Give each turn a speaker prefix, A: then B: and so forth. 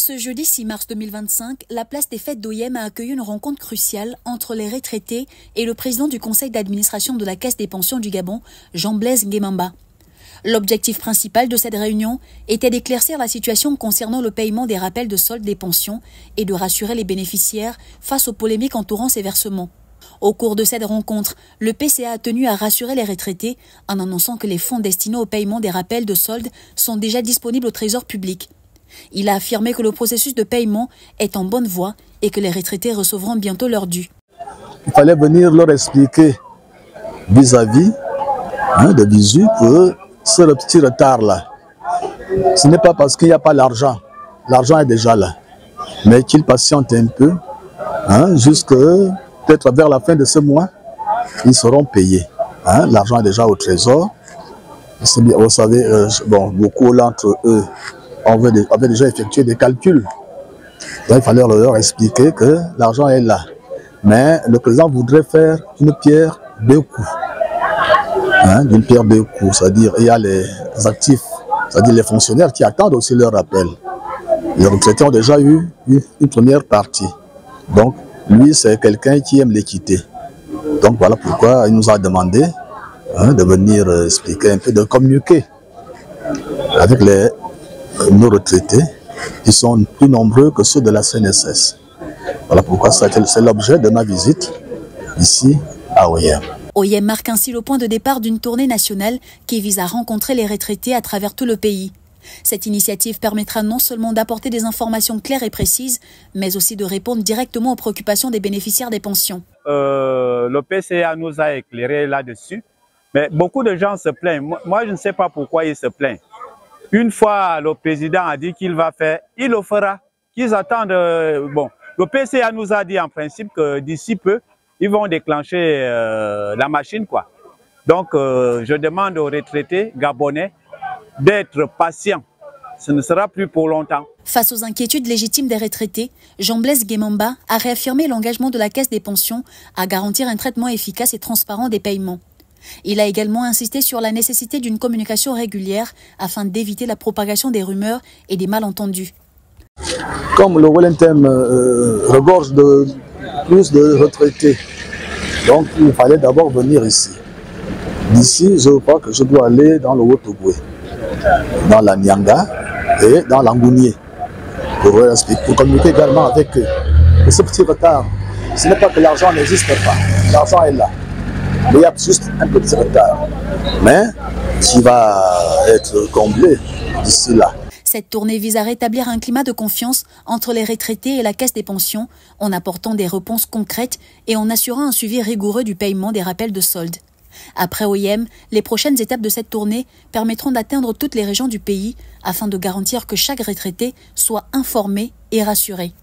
A: Ce jeudi 6 mars 2025, la place des fêtes d'Oyem a accueilli une rencontre cruciale entre les retraités et le président du conseil d'administration de la Caisse des pensions du Gabon, Jean-Blaise Nguemamba. L'objectif principal de cette réunion était d'éclaircir la situation concernant le paiement des rappels de solde des pensions et de rassurer les bénéficiaires face aux polémiques entourant ces versements. Au cours de cette rencontre, le PCA a tenu à rassurer les retraités en annonçant que les fonds destinés au paiement des rappels de solde sont déjà disponibles au Trésor public. Il a affirmé que le processus de paiement est en bonne voie et que les retraités recevront bientôt leur dû.
B: Il fallait venir leur expliquer vis-à-vis de visu que ce petit retard-là, ce n'est pas parce qu'il n'y a pas l'argent. L'argent est déjà là. Mais qu'ils patientent un peu, jusque peut-être vers la fin de ce mois, ils seront payés. L'argent est déjà au trésor. Vous savez, beaucoup d'entre eux avaient déjà effectué des calculs. Donc, il fallait leur expliquer que l'argent est là. Mais le président voudrait faire une pierre deux coups. Une pierre deux coups, c'est-à-dire il y a les actifs, c'est-à-dire les fonctionnaires qui attendent aussi leur rappel. Les retraités ont déjà eu une première partie. Donc, lui, c'est quelqu'un qui aime l'équité. Donc, voilà pourquoi il nous a demandé de venir expliquer un peu, de communiquer avec nos retraités qui sont plus nombreux que ceux de la CNSS. Voilà pourquoi c'est l'objet de ma visite ici à Oyem.
A: Oyem marque ainsi le point de départ d'une tournée nationale qui vise à rencontrer les retraités à travers tout le pays. Cette initiative permettra non seulement d'apporter des informations claires et précises, mais aussi de répondre directement aux préoccupations des bénéficiaires des pensions.
C: Le PCA nous a éclairé là-dessus, mais beaucoup de gens se plaignent. Moi, je ne sais pas pourquoi ils se plaignent. Une fois le président a dit qu'il va faire, il le fera. Qu'ils attendent. Le PCA nous a dit en principe que d'ici peu, ils vont déclencher la machine, quoi. Donc, je demande aux retraités gabonais d'être patients. Ce ne sera plus pour longtemps.
A: Face aux inquiétudes légitimes des retraités, Jean-Blaise Nguemamba a réaffirmé l'engagement de la Caisse des pensions à garantir un traitement efficace et transparent des paiements. Il a également insisté sur la nécessité d'une communication régulière afin d'éviter la propagation des rumeurs et des malentendus.
B: Comme le Wellington regorge de plus de retraités, donc il fallait d'abord venir ici. D'ici, je crois que je dois aller dans le Haut-Ogooué, dans la Nyanga et dans l'Angounié, pour communiquer également avec eux. Et ce petit retard, ce n'est pas que l'argent n'existe pas, l'argent est là. Mais il y a juste un petit retard, mais qui va être comblé d'ici là.
A: Cette tournée vise à rétablir un climat de confiance entre les retraités et la Caisse des pensions en apportant des réponses concrètes et en assurant un suivi rigoureux du paiement des rappels de solde. Après Oyem, les prochaines étapes de cette tournée permettront d'atteindre toutes les régions du pays afin de garantir que chaque retraité soit informé et rassuré.